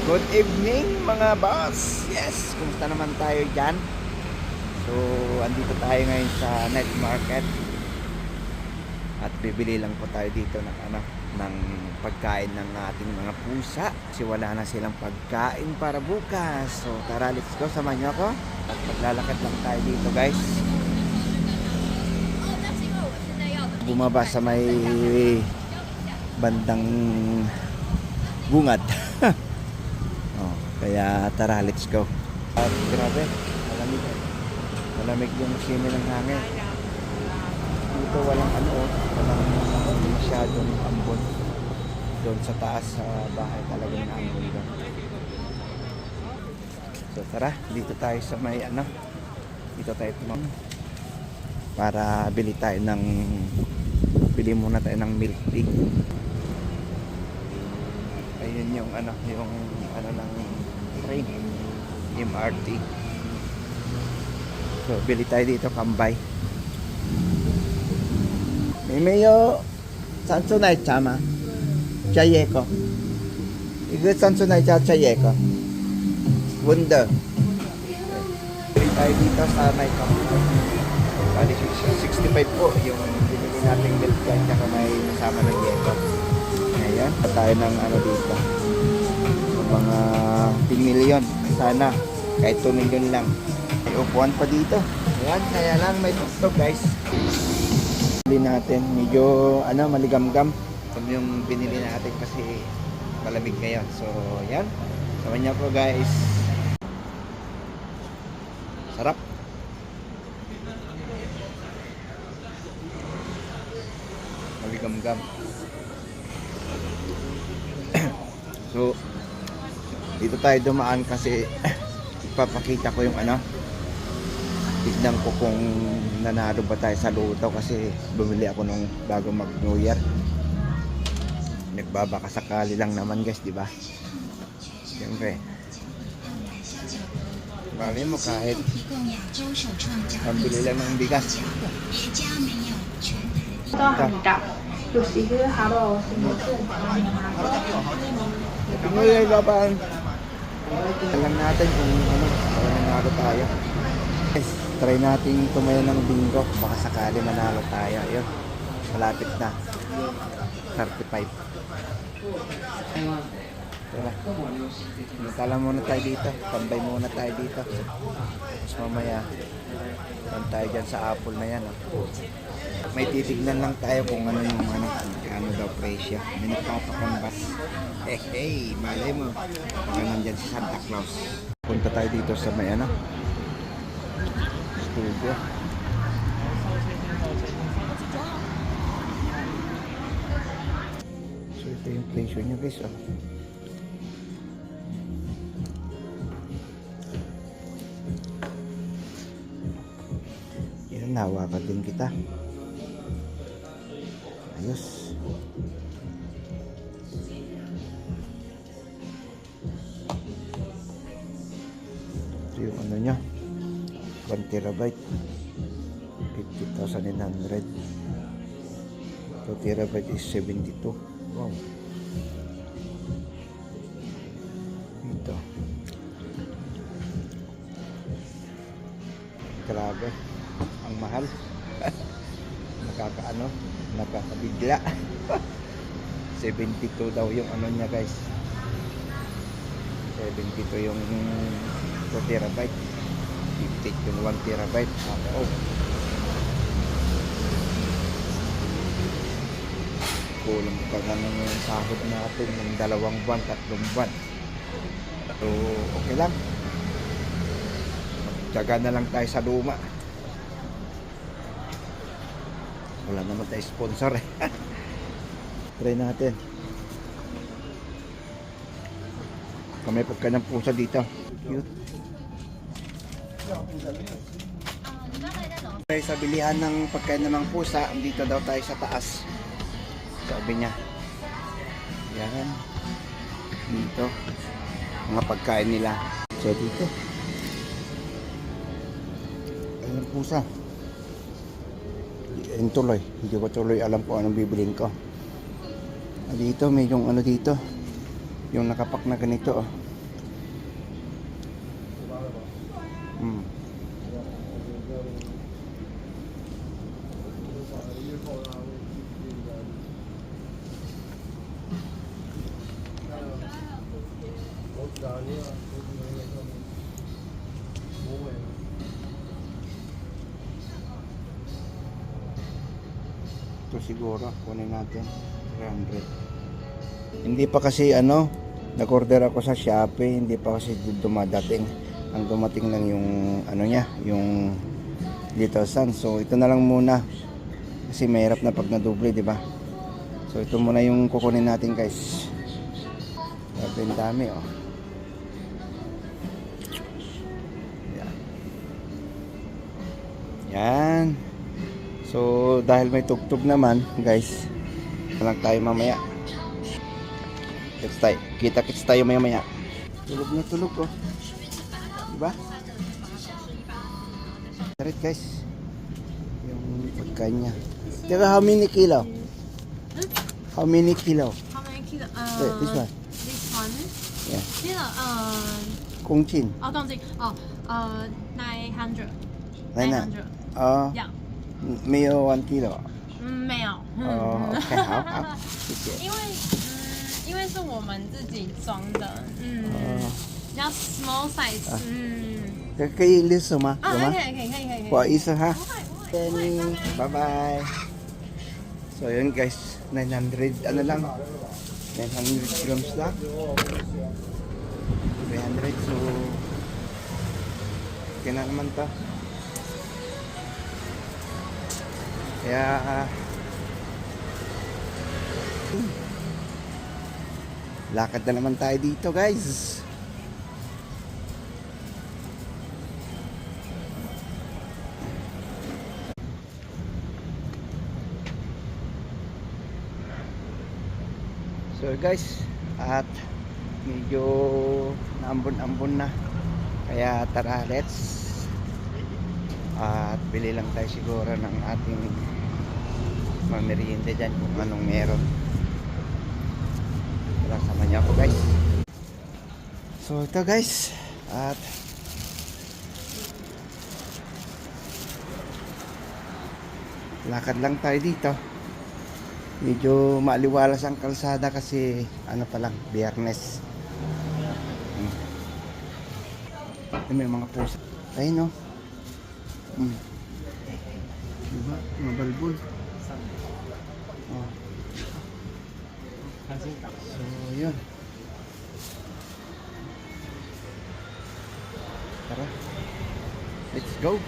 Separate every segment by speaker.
Speaker 1: Good evening mga boss. Yes, kumusta naman tayo dyan? So, andito tayo ngayon sa night market. At bibili lang po tayo dito ng pagkain ng ating mga pusa. Kasi wala na silang pagkain para bukas. So, tara, let's go. Samahan niyo ako. At maglalakad lang tayo dito, guys. Bumaba sa may bandang bungad. Kaya tara, let's go. At grabe, malamig yung simoy ng hangin. Dito walang walang masyadong ambon. Doon sa taas sa bahay talagang naambon doon. So tara, dito tayo sa may dito tayo para bili muna tayo ng milk tea. Ayun yung ng train, MRT. So bili tayo dito kambay. Meyo 산소나이 자마 자예거 이거 산소나이 자예거 wonder. Bili tayo dito sa may kambay. Bali 65 po yung binili nating milk tea at may kasama ng yeko. Ngayon tayo ng dito mga 10 million sana, kahit 2 million lang. May upuan pa dito. Ayan, kaya lang may tuktok, guys. Binili natin, medyo maligamgam yung binili natin kasi malamig ngayon. So ayan, samahan niyo po, guys. Sarap. Maligamgam. So dito tayo dumaan kasi ipapakita ko yung tignan ko kung nanalo ba tayo sa luto kasi bumili ako nung bago mag New Year. Nagbabaka sakali lang naman, guys, di ba? Siyempre bali mo kahit pambili lang ng bigas. Pinoy babaan. Alam natin kung nanalo tayo. Yes, try natin tumayo ng bingo. Baka sakali manalo tayo. Ayun, malapit na. 35. Tara. Tala muna tayo dito. Tambay muna tayo dito. Tapos mamaya tayo dyan sa apple na yan. May titignan lang tayo kung ano yung daw presyo. May nagpapakambas. Hey, malay mo. Baka nandyan si Santa Claus. Punta tayo dito sa may studio. So ito yung presyo niya, guys. Yan, nawakan din kita. Ayos. Ito yung niya 1 terabyte 50,900. 2 terabyte is 72. Wow. Ito grabe ang mahal. Nakakabigla. 72 daw yung niya, guys. 72 yung 2 terabyte. 50 yung 1 terabyte. Kulang pa yung sahod natin ng 2 buwan, 3 buwan. So okay lang. Magtiyaga na lang tayo sa luma. Wala naman tayo sponsor eh. Try natin. Kamay pagka ng pusa dito. Cute. Okay, sa bilihan ng pagkain ng pusa, dito daw tayo sa taas. Sabi niya. Yan. Dito. Mga pagkain nila. So dito. Ayun pusa. Yung tuloy, hindi ko tuloy alam kung anong bibilin ko. Dito may yung dito, yung nakapak na ganito 嗯。Ito siguro, kunin natin 300. Hindi pa kasi ano, nag-order ako sa Shopee, hindi pa kasi dumadating. Ang dumating lang yung ano niya, yung Little Sun. So ito na lang muna. Kasi mahirap na pag nadoble, di ba? So ito muna yung kukunin natin, guys. Grabe ang dami, oh. Yan. Yan. So dahil may tugtog naman, guys, lang tayo mamaya. Kita-kits tayo maya-maya. Tulog na tulog, oh. Diba? Tarit, guys. Yung pagkain niya. Teka, how many kilo? How many kilo?
Speaker 2: How many kilo?
Speaker 1: This one.
Speaker 2: This one?
Speaker 1: Yeah.
Speaker 2: kilo
Speaker 1: 公斤。
Speaker 2: 公斤900。
Speaker 1: 900。
Speaker 2: Yeah.
Speaker 1: 没有1 kilo。
Speaker 2: 没有。
Speaker 1: OK， 好好，谢谢。
Speaker 2: 因为是我们自己装的，比较 small size，
Speaker 1: 可以列手吗？有吗？
Speaker 2: 可以。
Speaker 1: 不好意思哈。
Speaker 2: 不会。
Speaker 1: Bye bye. So yun guys, 900 ano lang, 900 grams lang, 300. So okay na naman to. Kaya lakad na naman tayo dito, guys. So guys, at medyo naambon-ambon na, kaya tara, let's at bili lang tayo siguro ng ating mamerienda dyan kung anong meron. Tara, sama niya ako, guys. So ito, guys, at lakad lang tayo dito. Medyo maaliwalas ang kalsada kasi ano pa lang, Biyernes. May mga pusa. Ayun, no. Diba? Mabalbol. Oh. So, yun. Tara. Let's go.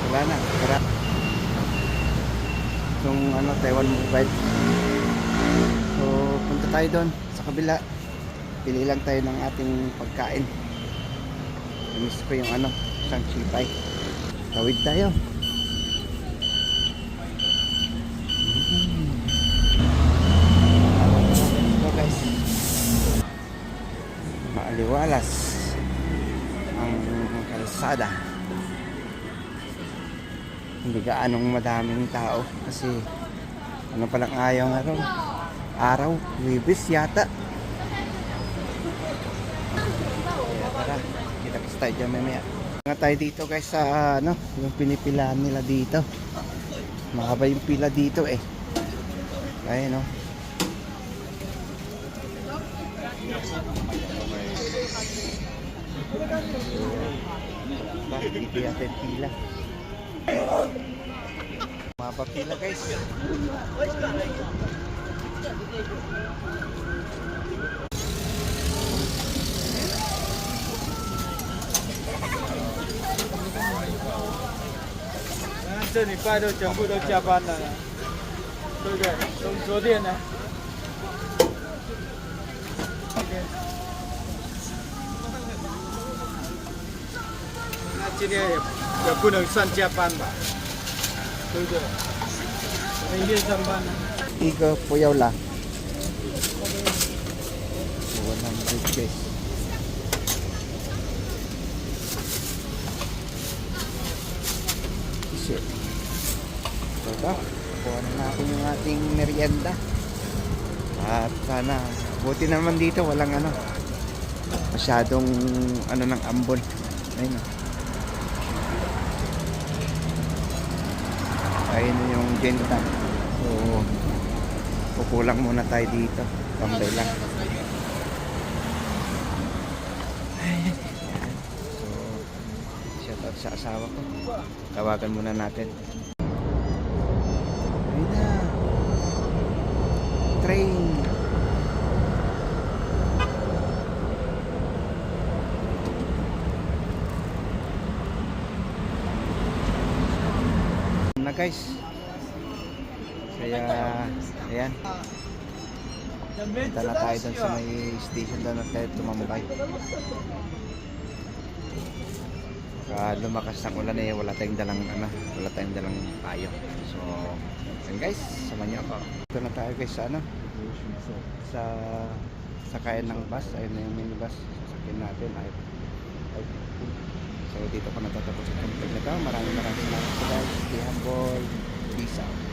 Speaker 1: Wala na. Tara. Yung ano, Taiwan Mobile. So punta tayo doon sa kabila, pili lang tayo ng ating pagkain. Miss ko yung ano, isang chipay. Tawid tayo. Ito, guys, maaliwalas ang kalsada. Hindi gaanong madaming tao kasi ano palang ayaw araw, Wibis yata. Kaya tara, kita-kits tayo dyan mamaya. Nga tayo dito, guys, sa ano, yung pinipilaan nila dito. Mahaba yung pila dito eh. Kaya no. Bakit dito yata yung pila? Mapapila, guys.
Speaker 3: 这礼拜都全部都加班了，对不对？从昨天呢，那今天也不能算加班吧，对不对？明天上班呢。
Speaker 1: 一个不要啦。100, guys. Shit. So ito, kuha na natin yung ating merienda. At sana, buti naman dito walang ano, Masyadong ano ng ambon. Ayun o. Ayun na yung benta. So, kukulang muna tayo dito. Tambay lang. So, shout out sa asawa ko. Tawagan muna natin. Ayun na. Train. Na guys. Kaya ayan. Punta na tayo doon sa may station doon na tayo tumambay. Lumakas ng ulan eh, wala tayong dalang payo. So, yun guys, samahan niyo ako. Dito na tayo guys sa sa sakayan ng bus. Ayun na yung minibus. Sasakyan natin. So dito ko natatapos itong vlog na ito. Maraming salamat sa guys. Stay humble. Peace out.